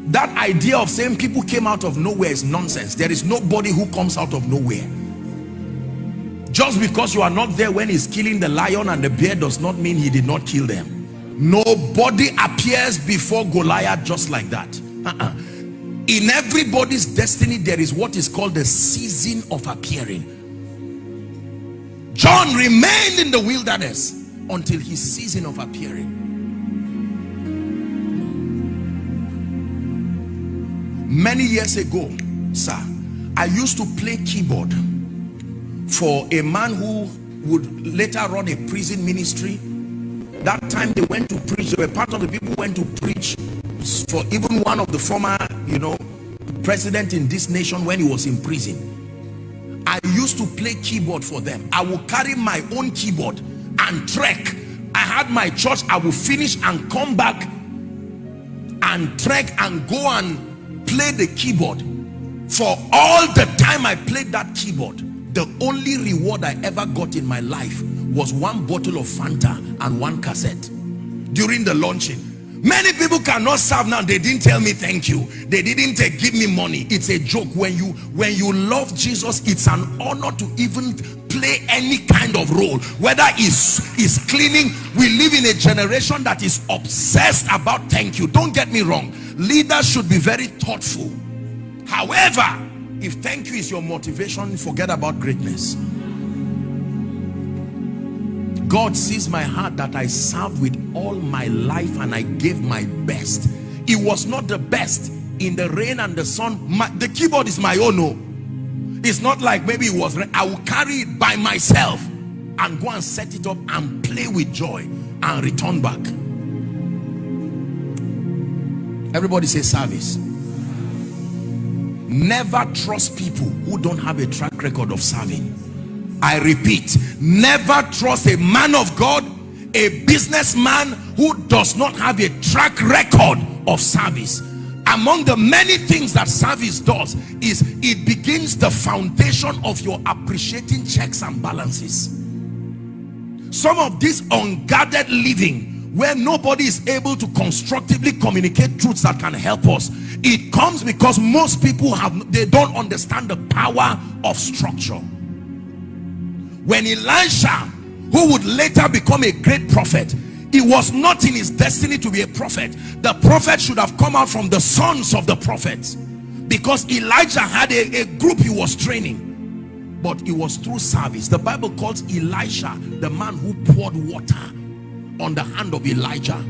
That idea of saying people came out of nowhere is nonsense. There is nobody who comes out of nowhere. Just because you are not there when he's killing the lion and the bear does not mean he did not kill them. Nobody appears before Goliath just like that. In everybody's destiny there is what is called the season of appearing. John remained in the wilderness until his season of appearing. Many years ago, sir, I used to play keyboard for a man who would later run a prison ministry. That time they went to preach. They were part of the people who went to preach for even one of the former, president in this nation when he was in prison. I used to play keyboard for them. I would carry my own keyboard and trek. I had my church. I would finish and come back and trek and go and play the keyboard. For all the time I played that keyboard, the only reward I ever got in my life was one bottle of Fanta and one cassette during the launching. Many people cannot serve now. They didn't tell me thank you. They didn't give me money. It's a joke. When you love Jesus, it's an honor to even play any kind of role, whether it's cleaning. We live in a generation that is obsessed about thank you. Don't get me wrong. Leaders should be very thoughtful. However, if thank you is your motivation, forget about greatness. God sees my heart that I served with all my life and I gave my best. It was not the best in the rain and the sun. The keyboard is my own. No, it's not like maybe it was. I will carry it by myself and go and set it up and play with joy and return back. Everybody say service. Never trust people who don't have a track record of serving. I repeat, never trust a man of God, a businessman who does not have a track record of service. Among the many things that service does is it begins the foundation of your appreciating checks and balances. Some of this unguarded living where nobody is able to constructively communicate truths that can help us, it comes because most people they don't understand the power of structure. When Elisha, who would later become a great prophet, he was not in his destiny to be a prophet. The prophet should have come out from the sons of the prophets, because Elijah had a group he was training, but it was through service. The Bible calls Elisha the man who poured water on the hand of Elijah.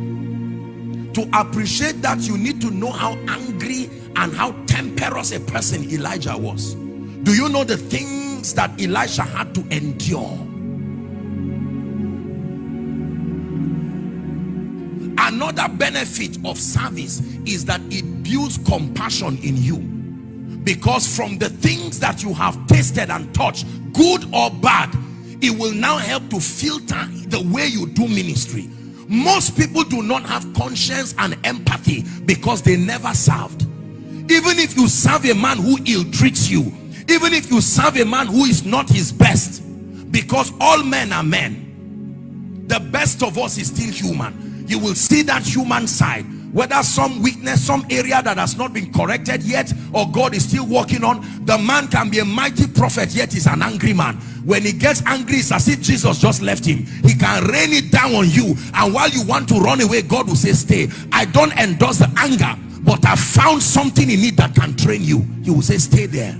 To appreciate that, you need to know how angry and how temperous a person Elijah was. Do you know the things that Elisha had to endure? Another benefit of service is that it builds compassion in you, because from the things that you have tasted and touched, good or bad, it will now help to filter the way you do ministry. Most people do not have conscience and empathy because they never served. Even if you serve a man who ill-treats you, even if you serve a man who is not his best, because all men are men, the best of us is still human. You will see that human side, whether some weakness, some area that has not been corrected yet, or God is still working on. The man can be a mighty prophet, yet he's an angry man. When he gets angry, it's as if Jesus just left him. He can rain it down on you, and while you want to run away, God will say stay. I don't endorse the anger, but I found something in it that can train you. He will say stay there.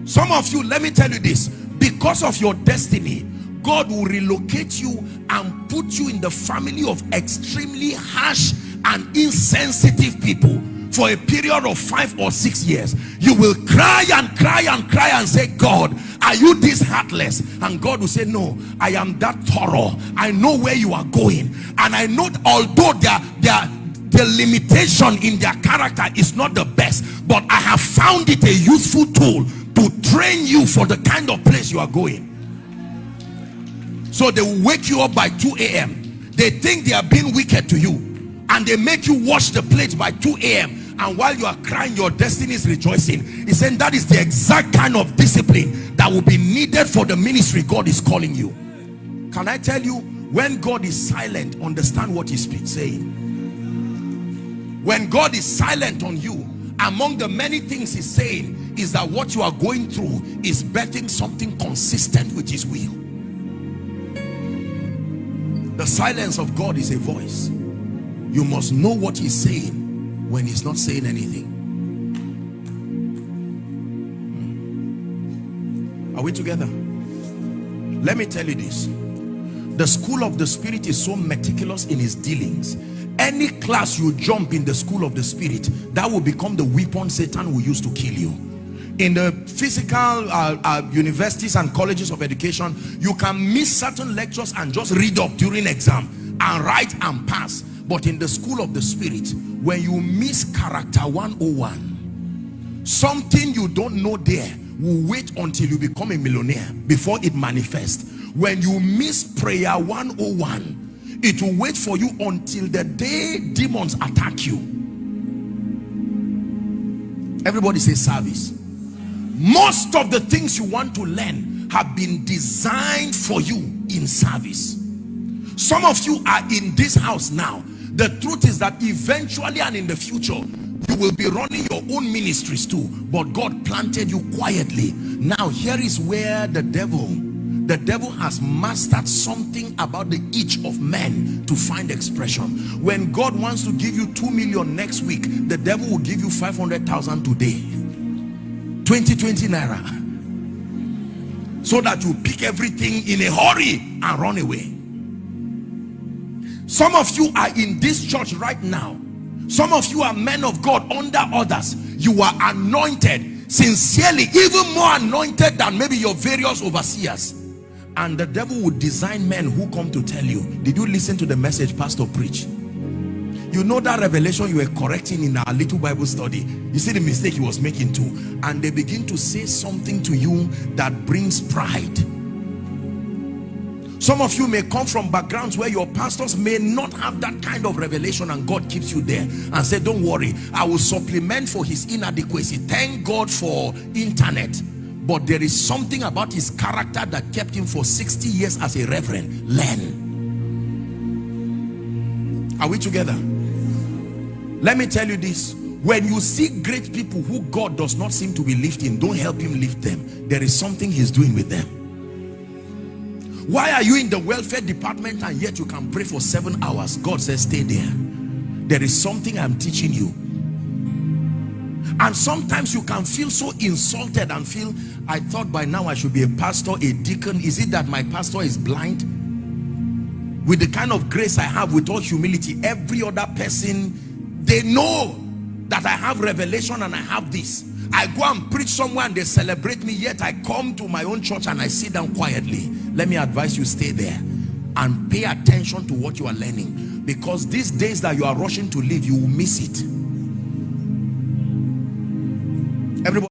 Some of you, let me tell you this, because of your destiny, God will relocate you and put you in the family of extremely harsh and insensitive people for a period of 5 or 6 years. You will cry and cry and cry and say, God, are you this heartless? And God will say, no, I am that thorough. I know where you are going, and I know, although the limitation in their character is not the best, but I have found it a useful tool to train you for the kind of place you are going. So they will wake you up by 2 a.m. They think they are being wicked to you, and they make you wash the plates by 2 a.m. and while you are crying, your destiny is rejoicing. He's saying that is the exact kind of discipline that will be needed for the ministry God is calling you. Can I tell you, when God is silent, understand what he's saying. When God is silent on you, among the many things he's saying is that what you are going through is birthing something consistent with his will. The silence of God is a voice. You must know what he's saying when he's not saying anything. Are we together? Let me tell you this. The school of the spirit is so meticulous in his dealings. Any class you jump in the school of the spirit, that will become the weapon Satan will use to kill you. In the physical universities and colleges of education, you can miss certain lectures and just read up during exam and write and pass. But in the school of the spirit, when you miss character 101, something you don't know there will wait until you become a millionaire before it manifests. When you miss prayer 101, it will wait for you until the day demons attack you. Everybody say service. Most of the things you want to learn have been designed for you in service. Some of you are in this house now. The truth is that eventually and in the future, you will be running your own ministries too, but God planted you quietly. Now here is where the devil has mastered something about the itch of men to find expression. When God wants to give you 2 million next week, the devil will give you 500,000 today, 20 naira, so that you pick everything in a hurry and run away. Some of you are in this church right now. Some of you are men of God under others. You are anointed sincerely, even more anointed than maybe your various overseers. And the devil would design men who come to tell you, did you listen to the message pastor preached? You know that revelation you were correcting in our little Bible study. You see the mistake he was making too. And they begin to say something to you that brings pride. Some of you may come from backgrounds where your pastors may not have that kind of revelation, and God keeps you there and say, don't worry, I will supplement for his inadequacy. Thank God for internet. But there is something about his character that kept him for 60 years as a reverend. Learn. Are we together? Let me tell you this. When you see great people who God does not seem to be lifting, don't help him lift them. There is something he's doing with them. Why are you in the welfare department and yet you can pray for 7 hours? God says stay there. There is something I'm teaching you. And sometimes you can feel so insulted and feel, I thought by now I should be a pastor, a deacon. Is it that my pastor is blind? With the kind of grace I have, with all humility, every other person, they know that I have revelation and I have this. I go and preach somewhere and they celebrate me, yet I come to my own church and I sit down quietly. Let me advise you, stay there and pay attention to what you are learning, because these days that you are rushing to leave, you will miss it. Everybody